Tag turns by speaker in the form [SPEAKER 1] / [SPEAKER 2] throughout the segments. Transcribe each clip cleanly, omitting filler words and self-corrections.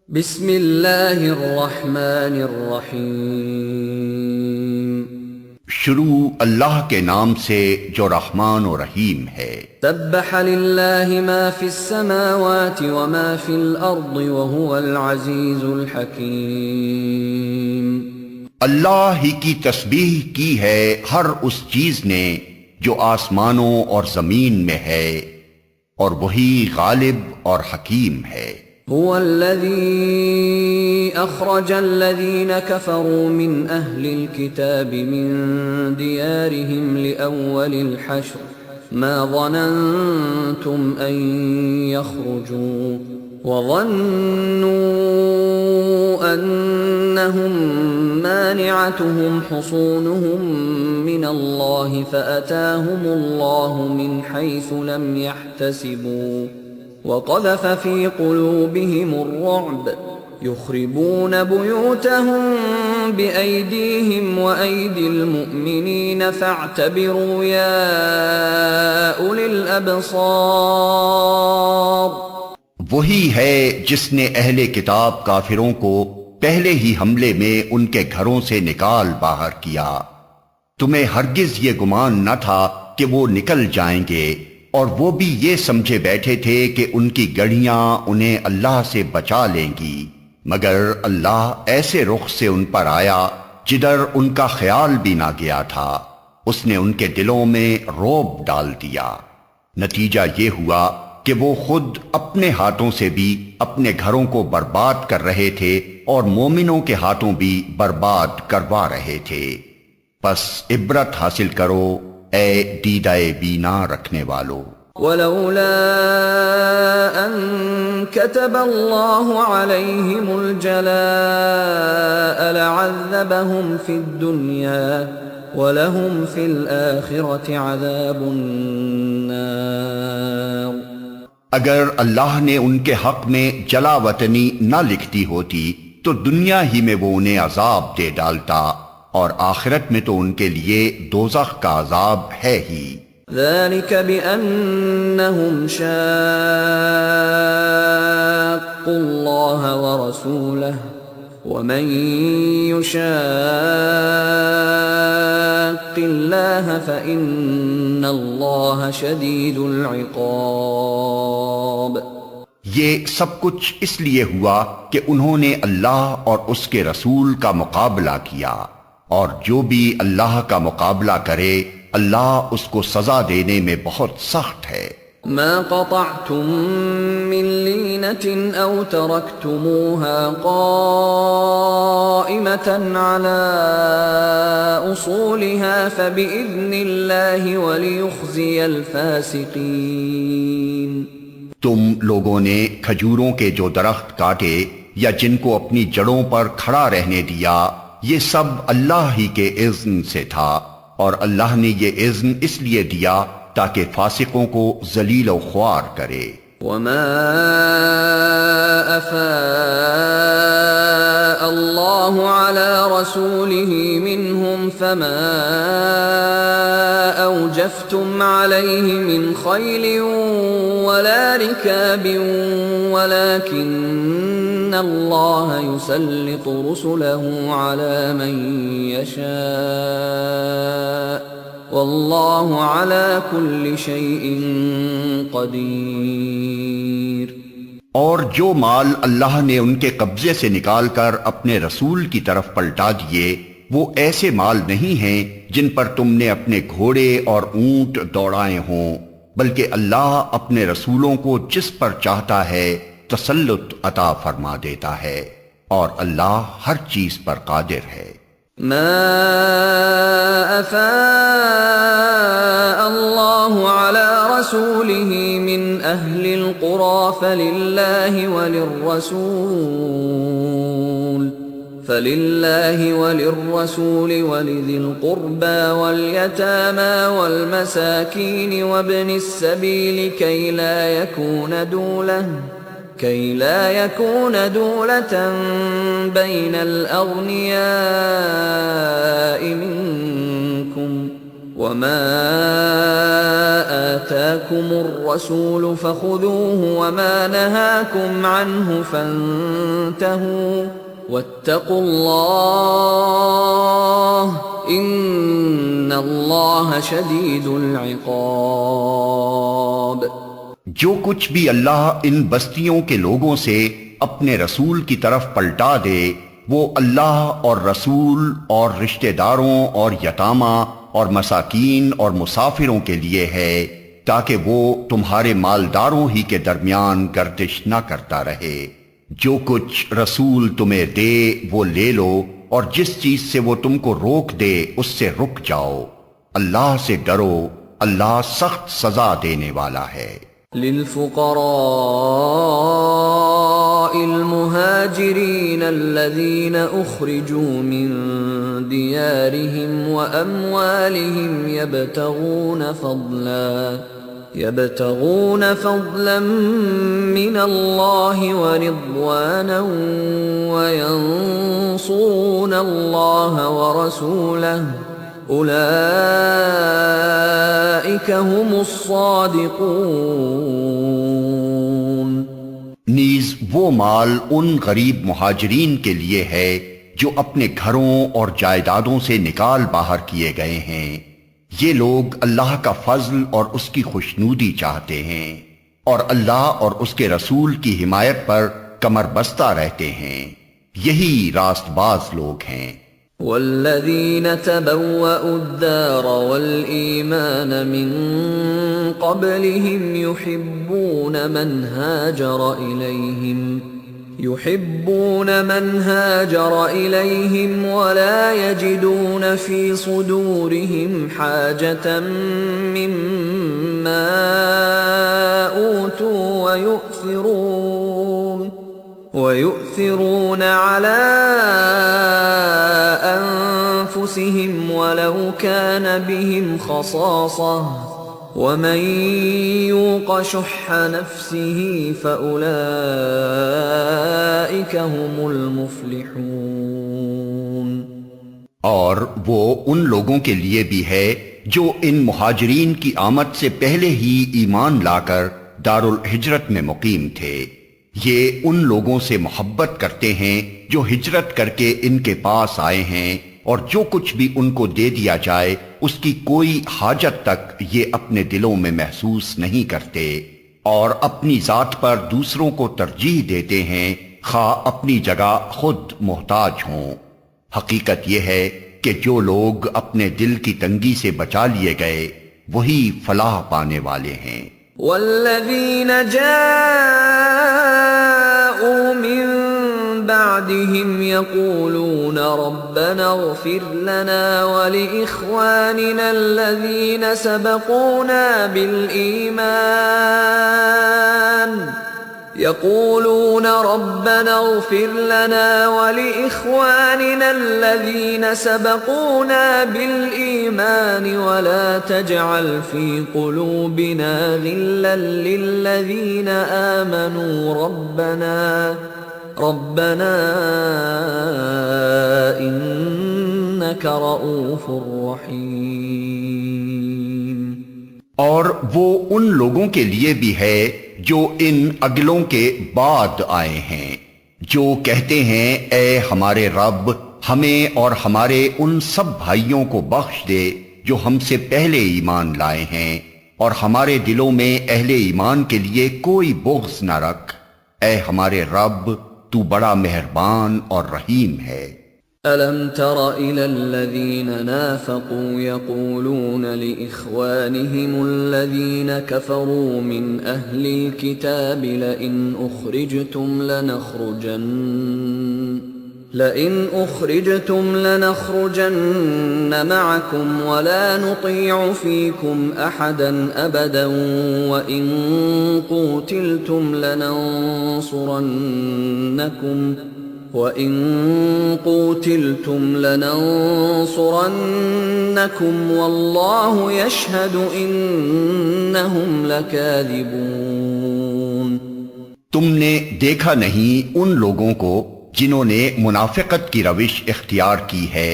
[SPEAKER 1] بسم اللہ الرحمن الرحیم
[SPEAKER 2] شروع اللہ کے نام سے جو رحمان و رحیم ہے۔
[SPEAKER 1] سبح للہ ما فی السماوات وما فی الارض وهو العزیز الحکیم۔
[SPEAKER 2] اللہ ہی کی تسبیح کی ہے ہر اس چیز نے جو آسمانوں اور زمین میں ہے، اور وہی غالب اور حکیم ہے۔
[SPEAKER 1] هو الذي أخرج الذين كفروا من أهل الكتاب من ديارهم لأول الحشر ما ظننتم أن يخرجوا وظنوا أنهم مانعتهم حصونهم من الله فأتاهم الله من حيث لم يحتسبوا وقذف في قلوبهم الرعب يخربون بيوتهم بأيديهم وأيدي المؤمنين فاعتبروا يا أولي الأبصار۔
[SPEAKER 2] وہی ہے جس نے اہل کتاب کافروں کو پہلے ہی حملے میں ان کے گھروں سے نکال باہر کیا۔ تمہیں ہرگز یہ گمان نہ تھا کہ وہ نکل جائیں گے، اور وہ بھی یہ سمجھے بیٹھے تھے کہ ان کی گڑیاں انہیں اللہ سے بچا لیں گی، مگر اللہ ایسے رخ سے ان پر آیا جدھر ان کا خیال بھی نہ گیا تھا۔ اس نے ان کے دلوں میں رعب ڈال دیا۔ نتیجہ یہ ہوا کہ وہ خود اپنے ہاتھوں سے بھی اپنے گھروں کو برباد کر رہے تھے اور مومنوں کے ہاتھوں بھی برباد کروا رہے تھے۔ پس عبرت حاصل کرو اے دیدہ بینا رکھنے والو۔
[SPEAKER 1] ولولا ان كتب الله عليهم الجلاء لعذبهم في الدنيا ولهم في الآخرة عذاب النار۔
[SPEAKER 2] اگر اللہ نے ان کے حق میں جلا وطنی نہ لکھتی ہوتی تو دنیا ہی میں وہ انہیں عذاب دے ڈالتا، اور آخرت میں تو ان کے لیے دوزخ کا عذاب ہے ہی۔
[SPEAKER 1] ذلك بأنهم شاقوا الله ورسوله ومن يشاق الله فإن الله شديد العقاب۔
[SPEAKER 2] یہ سب کچھ اس لیے ہوا کہ انہوں نے اللہ اور اس کے رسول کا مقابلہ کیا، اور جو بھی اللہ کا مقابلہ کرے اللہ اس کو سزا دینے میں بہت سخت ہے۔
[SPEAKER 1] ما قطعتم من لينة أو تركتموها قائمة على أصولها فبإذن الله وليخزي الفاسقين۔
[SPEAKER 2] تم لوگوں نے کھجوروں کے جو درخت کاٹے یا جن کو اپنی جڑوں پر کھڑا رہنے دیا، یہ سب اللہ ہی کے اذن سے تھا، اور اللہ نے یہ اذن اس لیے دیا تاکہ فاسقوں کو ذلیل و خوار کرے۔
[SPEAKER 1] وما أفاء الله على رسوله منهم فما أوجفتم عليه من خيل ولا ركاب ولكن الله يسلط رسله على من يشاء واللہ علی کل شیء قدیر۔
[SPEAKER 2] اور جو مال اللہ نے ان کے قبضے سے نکال کر اپنے رسول کی طرف پلٹا دیے، وہ ایسے مال نہیں ہیں جن پر تم نے اپنے گھوڑے اور اونٹ دوڑائے ہوں، بلکہ اللہ اپنے رسولوں کو جس پر چاہتا ہے تسلط عطا فرما دیتا ہے، اور اللہ ہر چیز پر قادر ہے۔
[SPEAKER 1] ما أفاء الله على رسوله من أهل القرى فلله وللرسول ولذي القربى واليتامى والمساكين وابن السبيل كي لا يكون دولة بين الأغنياء منكم وما آتاكم الرسول فخذوه وما نهاكم عنه فانتهوا واتقوا الله ان اللہ شدید العقاب۔
[SPEAKER 2] جو کچھ بھی اللہ ان بستیوں کے لوگوں سے اپنے رسول کی طرف پلٹا دے وہ اللہ اور رسول اور رشتہ داروں اور یتامہ اور مساکین اور مسافروں کے لیے ہے، تاکہ وہ تمہارے مالداروں ہی کے درمیان گردش نہ کرتا رہے۔ جو کچھ رسول تمہیں دے وہ لے لو، اور جس چیز سے وہ تم کو روک دے اس سے رک جاؤ۔ اللہ سے ڈرو، اللہ سخت سزا دینے والا ہے۔
[SPEAKER 1] للفقراء المهاجرين الذين أخرجوا من ديارهم وأموالهم يبتغون فضلا من الله ورضوانا وينصرون الله ورسوله اولئك هم الصادقون۔
[SPEAKER 2] نیز وہ مال ان غریب مہاجرین کے لیے ہے جو اپنے گھروں اور جائیدادوں سے نکال باہر کیے گئے ہیں۔ یہ لوگ اللہ کا فضل اور اس کی خوشنودی چاہتے ہیں اور اللہ اور اس کے رسول کی حمایت پر کمر بستہ رہتے ہیں، یہی راست باز لوگ ہیں۔
[SPEAKER 1] والذین تبوأوا الدار والإیمان من قبلهم يحبون من هاجر إليهم ولا يجدون في صدورهم حاجة مما أوتوا ويؤثرون على أنفسهم ولو كان بهم خصاصة ومن يوق شح نفسه فأولئك هم المفلحون۔
[SPEAKER 2] اور وہ ان لوگوں کے لیے بھی ہے جو ان مہاجرین کی آمد سے پہلے ہی ایمان لا کر دار الہجرت میں مقیم تھے۔ یہ ان لوگوں سے محبت کرتے ہیں جو ہجرت کر کے ان کے پاس آئے ہیں، اور جو کچھ بھی ان کو دے دیا جائے اس کی کوئی حاجت تک یہ اپنے دلوں میں محسوس نہیں کرتے، اور اپنی ذات پر دوسروں کو ترجیح دیتے ہیں خواہ اپنی جگہ خود محتاج ہوں۔ حقیقت یہ ہے کہ جو لوگ اپنے دل کی تنگی سے بچا لیے گئے وہی فلاح پانے والے ہیں۔
[SPEAKER 1] والذین جاءوا من بعدهم يقولون ربنا اغفر لنا ولإخواننا الذين سبقونا بالإيمان يقولون ربنا اغفر لنا ولإخواننا الذين سبقونا بالإيمان ولا تجعل في قلوبنا غلا للذين آمنوا ربنا انك رؤوف رحیم۔
[SPEAKER 2] اور وہ ان لوگوں کے لیے بھی ہے جو ان اگلوں کے بعد آئے ہیں، جو کہتے ہیں اے ہمارے رب ہمیں اور ہمارے ان سب بھائیوں کو بخش دے جو ہم سے پہلے ایمان لائے ہیں، اور ہمارے دلوں میں اہل ایمان کے لیے کوئی بغض نہ رکھ، اے ہمارے رب تو بڑا مہربان اور رحیم ہے۔
[SPEAKER 1] أَلَمْ تَرَ إِلَى الَّذِينَ نَافَقُوا يَقُولُونَ لِإِخْوَانِهِمُ الَّذِينَ كَفَرُوا مِنْ أَهْلِ الْكِتَابِ لَئِنْ أُخْرِجْتُمْ لَنَخْرُجَنَّ مَعَكُمْ وَلَا نُطِيعُ فِيكُمْ أَحَدًا أَبَدًا وَإِنْ قُوتِلْتُمْ لَنَنصُرَنَّكُمْ وَاللَّهُ يَشْهَدُ إِنَّهُمْ لَكَاذِبُونَ۔
[SPEAKER 2] تم نے دیکھا نہیں ان لوگوں کو جنہوں نے منافقت کی روش اختیار کی ہے،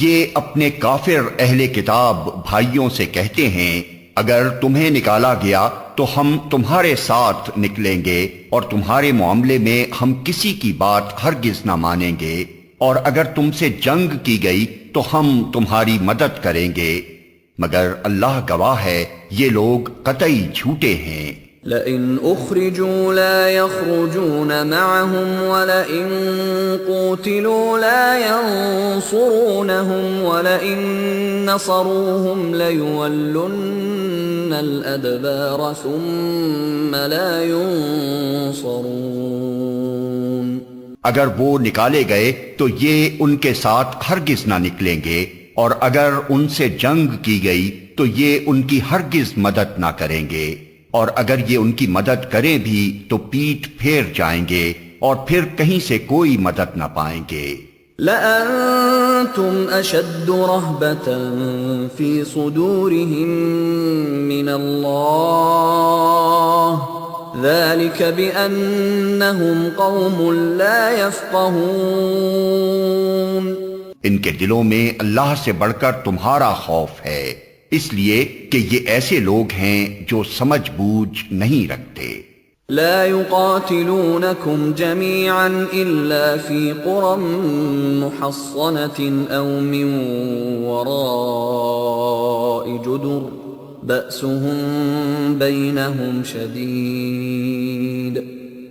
[SPEAKER 2] یہ اپنے کافر اہل کتاب بھائیوں سے کہتے ہیں اگر تمہیں نکالا گیا تو ہم تمہارے ساتھ نکلیں گے اور تمہارے معاملے میں ہم کسی کی بات ہرگز نہ مانیں گے، اور اگر تم سے جنگ کی گئی تو ہم تمہاری مدد کریں گے، مگر اللہ گواہ ہے یہ لوگ قطعی جھوٹے ہیں۔
[SPEAKER 1] لئن اخرجوا لا يخرجون معهم ولئن قوتلوا لا ينصرونهم ولئن نصروهم ليولن الأدبار ثم لا ينصرون۔
[SPEAKER 2] اگر وہ نکالے گئے تو یہ ان کے ساتھ ہرگز نہ نکلیں گے، اور اگر ان سے جنگ کی گئی تو یہ ان کی ہرگز مدد نہ کریں گے، اور اگر یہ ان کی مدد کریں بھی تو پیٹ پھیر جائیں گے اور پھر کہیں سے کوئی مدد نہ پائیں گے۔
[SPEAKER 1] لَأَنْتُمْ أَشَدُّ رَهْبَةً فِي صُدُورِهِمْ مِنَ اللَّهِ ذَلِكَ بِأَنَّهُمْ قَوْمٌ لَا يَفْقَهُونَ۔
[SPEAKER 2] ان کے دلوں میں اللہ سے بڑھ کر تمہارا خوف ہے، اس لیے کہ یہ ایسے لوگ ہیں جو سمجھ بوجھ نہیں رکھتے۔
[SPEAKER 1] لا يقاتلونكم جميعا إلا في قرى محصنة أو من وراء جدر بأسهم بينهم شديد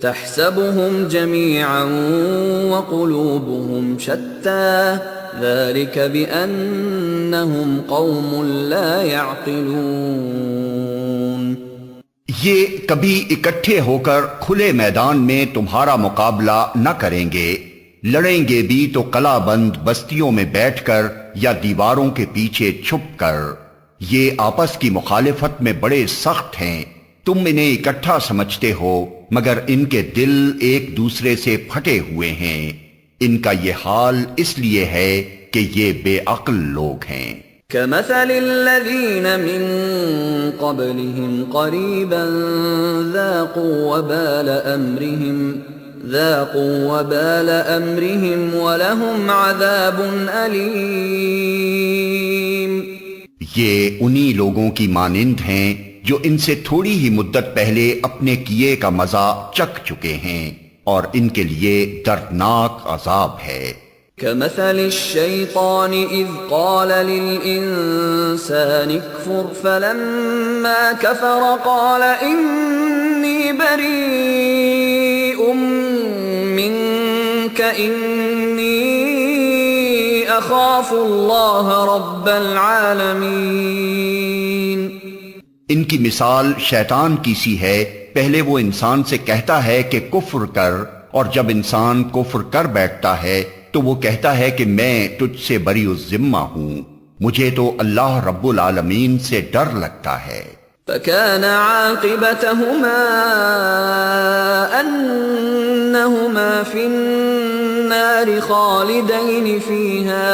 [SPEAKER 1] تحسبهم جميعا وقلوبهم شتى ذلك بأنهم قوم لا يعقلون۔
[SPEAKER 2] یہ کبھی اکٹھے ہو کر کھلے میدان میں تمہارا مقابلہ نہ کریں گے، لڑیں گے بھی تو قلعہ بند بستیوں میں بیٹھ کر یا دیواروں کے پیچھے چھپ کر۔ یہ آپس کی مخالفت میں بڑے سخت ہیں، تم انہیں اکٹھا سمجھتے ہو مگر ان کے دل ایک دوسرے سے پھٹے ہوئے ہیں۔ ان کا یہ حال اس لیے ہے کہ یہ بے عقل لوگ ہیں۔
[SPEAKER 1] كمثل الذين من قبلهم قريبا ذاقوا وبال أمرهم ولهم عذاب أليم۔
[SPEAKER 2] یہ انہی لوگوں کی مانند ہیں جو ان سے تھوڑی ہی مدت پہلے اپنے کیے کا مزہ چکھ چکے ہیں، اور ان کے لیے دردناک عذاب ہے۔
[SPEAKER 1] كمثل الشيطان إذ قال للإنسان اكفر فلما كفر قال إني بريء منك إني أخاف الله رب العالمين۔
[SPEAKER 2] ان کی مثال شیطان کی سی ہے، پہلے وہ انسان سے کہتا ہے کہ کفر کر، اور جب انسان کفر کر بیٹھتا ہے تو وہ کہتا ہے کہ میں تجھ سے بری الذمہ ہوں، مجھے تو اللہ رب العالمین سے ڈر لگتا ہے۔
[SPEAKER 1] فكان عاقبتهما أنهما في النار خالدين فيها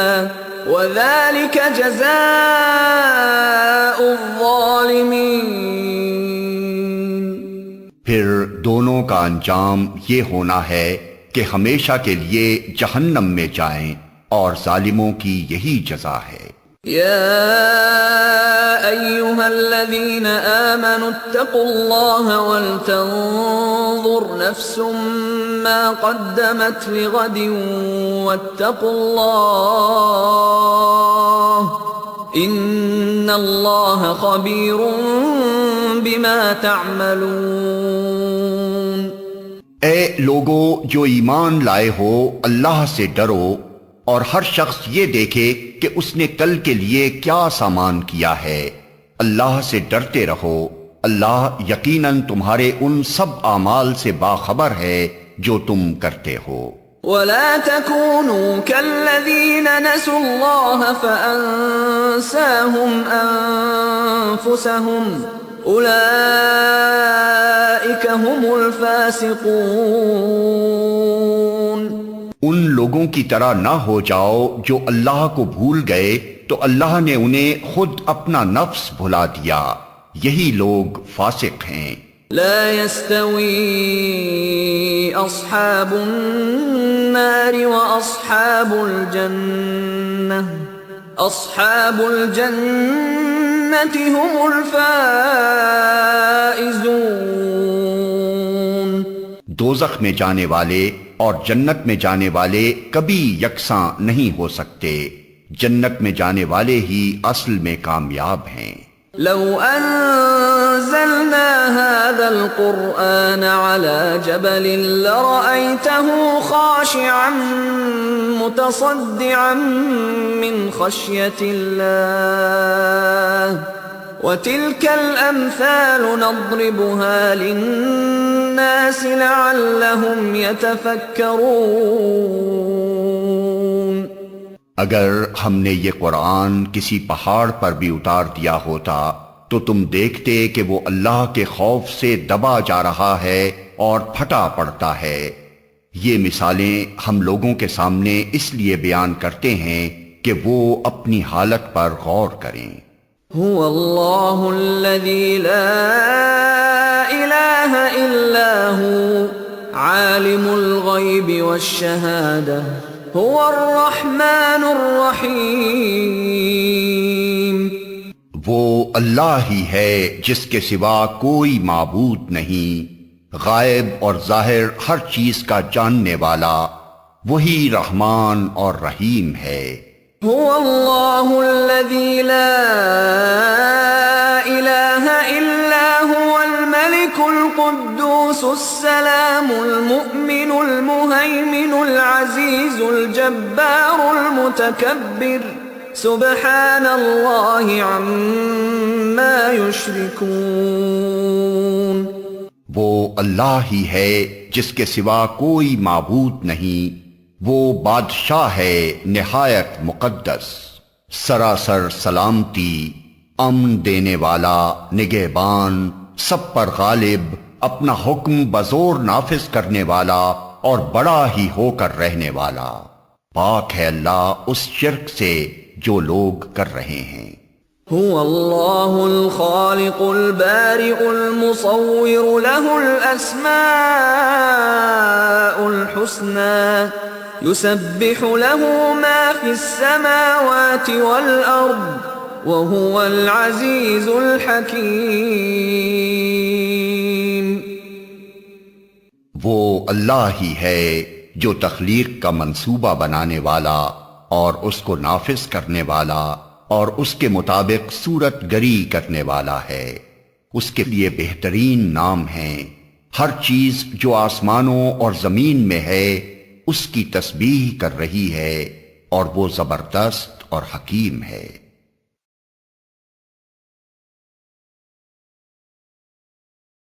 [SPEAKER 1] وذلك جزاء الظالمين۔
[SPEAKER 2] پھر دونوں کا انجام یہ ہونا ہے کہ ہمیشہ کے لیے جہنم میں جائیں، اور ظالموں کی یہی جزا ہے۔
[SPEAKER 1] یا ایھا الذین آمنوا اتقوا اللہ ولتنظر نفس ما قدمت لغد واتقوا اللہ ان اللہ خبیر بما تعملون۔
[SPEAKER 2] اے لوگو جو ایمان لائے ہو، اللہ سے ڈرو، اور ہر شخص یہ دیکھے کہ اس نے کل کے لیے کیا سامان کیا ہے۔ اللہ سے ڈرتے رہو، اللہ یقیناً تمہارے ان سب اعمال سے باخبر ہے جو تم کرتے ہو۔
[SPEAKER 1] وَلَا تَكُونُوا كَالَّذِينَ نَسُوا اللَّهَ فَأَنسَاهُمْ أَنفُسَهُمْ اولئک هم الفاسقون۔
[SPEAKER 2] ان لوگوں کی طرح نہ ہو جاؤ جو اللہ کو بھول گئے تو اللہ نے انہیں خود اپنا نفس بھلا دیا، یہی لوگ فاسق ہیں۔
[SPEAKER 1] لا يستوي اصحاب النار واصحاب الجنہ اصحاب الجنة هم الفائزون.
[SPEAKER 2] دوزخ میں جانے والے اور جنت میں جانے والے کبھی یکساں نہیں ہو سکتے. جنت میں جانے والے ہی اصل میں کامیاب ہیں.
[SPEAKER 1] لو انزلنا هذا القرآن على جبل لرأيته خاشعا متصدعا من خشية الله وتلك الأمثال نضربها للناس لعلهم يتفكرون.
[SPEAKER 2] اگر ہم نے یہ قرآن کسی پہاڑ پر بھی اتار دیا ہوتا تو تم دیکھتے کہ وہ اللہ کے خوف سے دبا جا رہا ہے اور پھٹا پڑتا ہے. یہ مثالیں ہم لوگوں کے سامنے اس لیے بیان کرتے ہیں کہ وہ اپنی حالت پر غور کریں.
[SPEAKER 1] هو اللہ الذی لا الہ الا هو عالم الغیب والشہادہ هو الرحمن الرحیم.
[SPEAKER 2] وہ اللہ ہی ہے جس کے سوا کوئی معبود نہیں، غائب اور ظاہر ہر چیز کا جاننے والا، وہی رحمان اور رحیم ہے.
[SPEAKER 1] هو اللہ الذی لا الہ الا هو الملک القدوس السلام المؤمن المہیمن العزیز الجبار المتکبر سبحان اللہ عما یشرکون.
[SPEAKER 2] وہ اللہ ہی ہے جس کے سوا کوئی معبود نہیں، وہ بادشاہ ہے نہایت مقدس، سراسر سلامتی، امن دینے والا، نگہبان، سب پر غالب، اپنا حکم بزور نافذ کرنے والا اور بڑا ہی ہو کر رہنے والا. پاک ہے اللہ اس شرک سے جو لوگ کر رہے ہیں.
[SPEAKER 1] هو اللہ الخالق البارئ المصور له الاسماء الحسنى يسبح له ما في السماوات والارض وهو العزيز الحكيم.
[SPEAKER 2] وہ اللہ ہی ہے جو تخلیق کا منصوبہ بنانے والا اور اس کو نافذ کرنے والا اور اس کے مطابق صورت گری کرنے والا ہے. اس کے لیے بہترین نام ہیں. ہر چیز جو آسمانوں اور زمین میں ہے اس کی تسبیح کر رہی ہے اور وہ زبردست اور حکیم ہے.